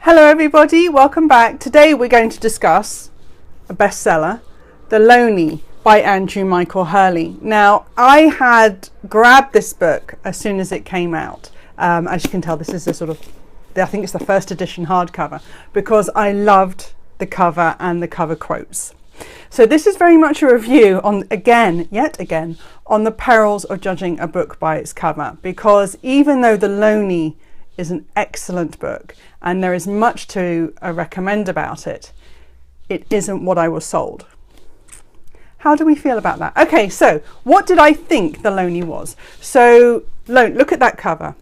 Hello everybody, welcome back. Today we're going to discuss a bestseller, The Loney by Andrew Michael Hurley. Now, I had grabbed this book as soon as it came out. As you can tell, this is I think it's the first edition hardcover, because I loved the cover and the cover quotes. So this is very much a review on, yet again, on the perils of judging a book by its cover, because even though The Loney is an excellent book and there is much to recommend about it, it isn't what I was sold. How do we feel about that? Okay, so what did I think The Loney was? So look at that cover.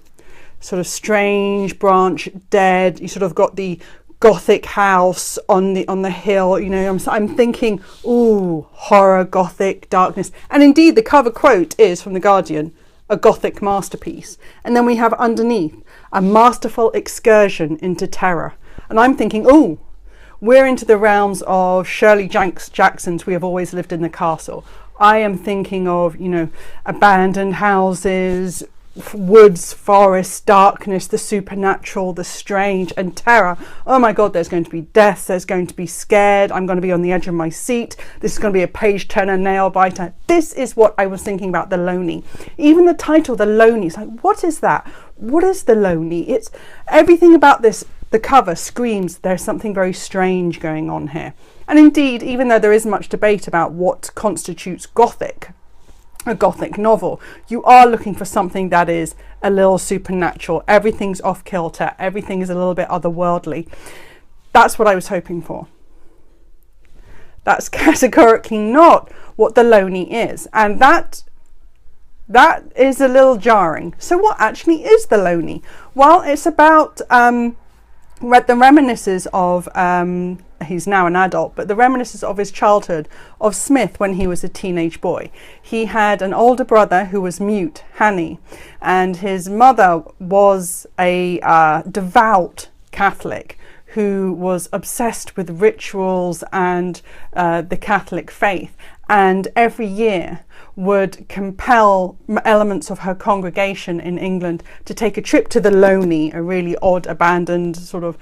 Sort of strange branch, dead. You sort of got the Gothic house on the hill. You know, I'm thinking, ooh, horror, Gothic, darkness. And indeed, the cover quote is from The Guardian, a Gothic masterpiece. And then we have underneath, a masterful excursion into terror. And I'm thinking, oh, we're into the realms of Shirley Jackson's We Have Always Lived in the Castle. I am thinking of, you know, abandoned houses, woods, forests, darkness, the supernatural, the strange, and terror. Oh my God, there's going to be death, there's going to be scared, I'm going to be on the edge of my seat, this is going to be a page turner, nail biter. This is what I was thinking about The Loney. Even the title, The Loney, is like, what is that? What is The Loney? It's everything about this. The cover screams there's something very strange going on here. And indeed, even though there is much debate about what constitutes Gothic, a Gothic novel, you are looking for something that is a little supernatural. Everything's off kilter. Everything is a little bit otherworldly. That's what I was hoping for. That's categorically not what The Loney is. And that is a little jarring. So what actually is The Loney? Well, it's about the reminiscences of, he's now an adult, but the reminiscences of his childhood, of Smith when he was a teenage boy. He had an older brother who was mute, Hanny, and his mother was a devout Catholic who was obsessed with rituals and the Catholic faith, and every year would compel elements of her congregation in England to take a trip to the Loney, a really odd, abandoned, sort of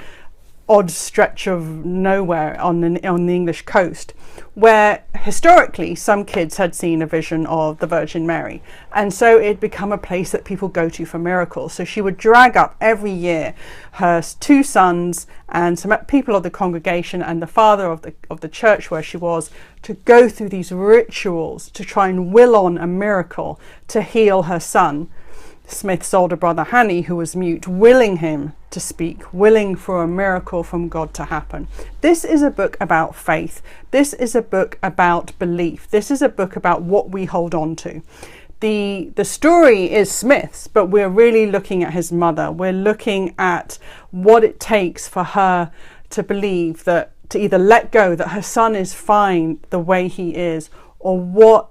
odd stretch of nowhere on the English coast, where historically some kids had seen a vision of the Virgin Mary, and so it'd become a place that people go to for miracles. So she would drag up every year her two sons and some people of the congregation and the father of the church where she was, to go through these rituals to try and will on a miracle to heal her son, Smith's older brother Hanny, who was mute, willing him to speak, willing for a miracle from God to happen. This is a book about faith. This is a book about belief. This is a book about what we hold on to. The story is Smith's, but we're really looking at his mother. We're looking at what it takes for her to believe that, to either let go that her son is fine the way he is, or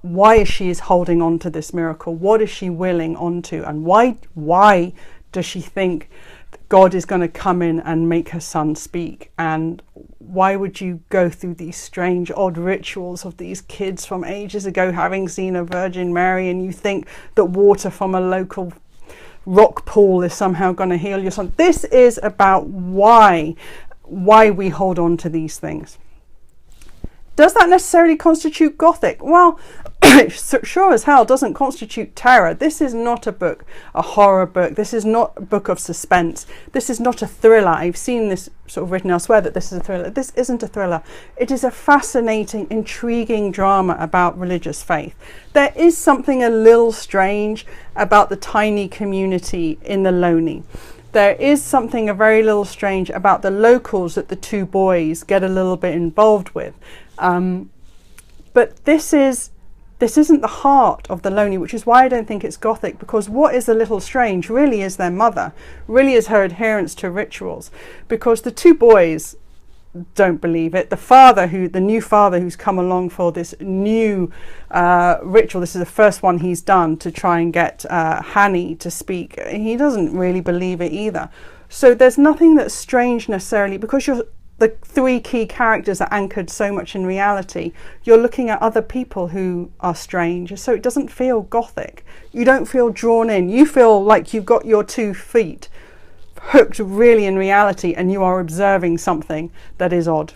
why is she holding on to this miracle? What is she willing onto? And why does she think that God is going to come in and make her son speak? And why would you go through these strange, odd rituals of these kids from ages ago having seen a Virgin Mary, and you think that water from a local rock pool is somehow going to heal your son? This is about why we hold on to these things. Does that necessarily constitute Gothic? Well, it sure as hell doesn't constitute terror. This is not a horror book. This is not a book of suspense. This is not a thriller. I've seen this sort of written elsewhere that this is a thriller. This isn't a thriller. It is a fascinating, intriguing drama about religious faith. There is something a little strange about the tiny community in the Loney. There is something a very little strange about the locals that the two boys get a little bit involved with. But this isn't the heart of The Loney, which is why I don't think it's Gothic, because what is a little strange really is their mother, really is her adherence to rituals, because the two boys don't believe it. The new father who's come along for this new ritual, this is the first one he's done to try and get Hanny to speak, he doesn't really believe it either. So there's nothing that's strange necessarily, because the three key characters are anchored so much in reality. You're looking at other people who are strange, so it doesn't feel Gothic. You don't feel drawn in. You feel like you've got your 2 feet hooked really in reality, and you are observing something that is odd.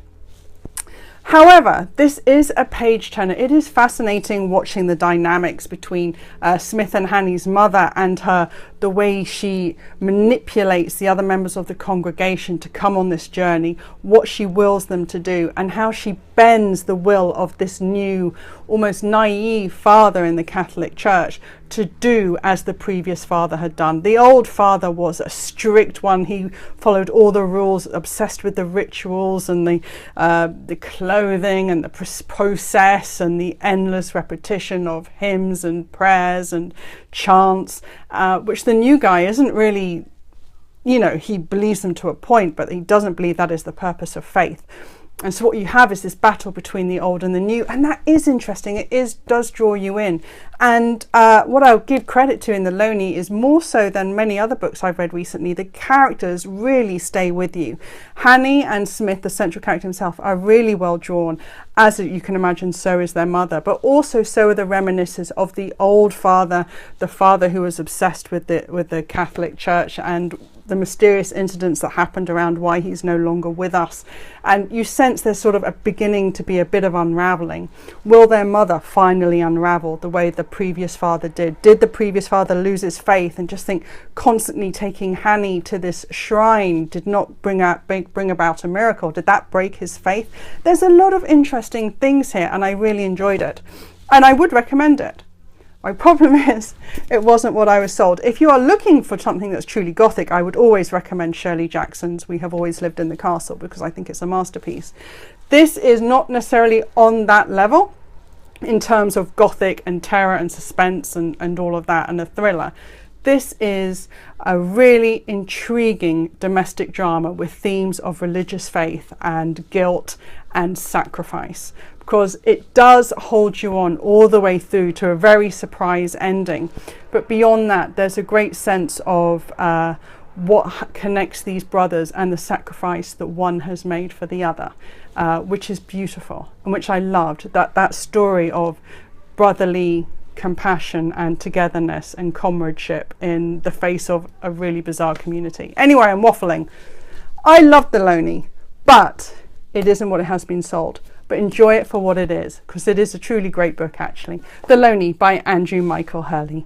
However, this is a page turner. It is fascinating watching the dynamics between Smith and Hanny's mother and her, the way she manipulates the other members of the congregation to come on this journey, what she wills them to do, and how she bends the will of this new, almost naive father in the Catholic Church to do as the previous father had done. The old father was a strict one. He followed all the rules, obsessed with the rituals and the clothing and the process and the endless repetition of hymns and prayers and chants, which the new guy isn't really, you know, he believes them to a point, but he doesn't believe that is the purpose of faith. And so what you have is this battle between the old and the new, and that is interesting. It does draw you in. And what I'll give credit to in the Loney is, more so than many other books I've read recently, the characters really stay with you. Hanny and Smith, the central character himself, are really well drawn, as you can imagine. So is their mother, but also so are the reminiscences of the old father, the father who was obsessed with the Catholic Church, and the mysterious incidents that happened around why he's no longer with us. And you sense there's sort of a beginning to be a bit of unraveling. Will their mother finally unravel the way the previous father did? Did the previous father lose his faith and just think constantly taking Hanny to this shrine did not bring about a miracle? Did that break his faith? There's a lot of interesting things here, and I really enjoyed it, and I would recommend it. My problem is, it wasn't what I was sold. If you are looking for something that's truly Gothic, I would always recommend Shirley Jackson's We Have Always Lived in the Castle, because I think it's a masterpiece. This is not necessarily on that level in terms of Gothic and terror and suspense and all of that, and a thriller. This is a really intriguing domestic drama with themes of religious faith and guilt and sacrifice, because it does hold you on all the way through to a very surprise ending. But beyond that, there's a great sense of what connects these brothers and the sacrifice that one has made for the other, which is beautiful, and which I loved, that story of brotherly compassion and togetherness and comradeship in the face of a really bizarre community. Anyway, I'm waffling. I loved the Loney, but it isn't what it has been sold. But enjoy it for what it is, because it is a truly great book, actually. The Loney by Andrew Michael Hurley.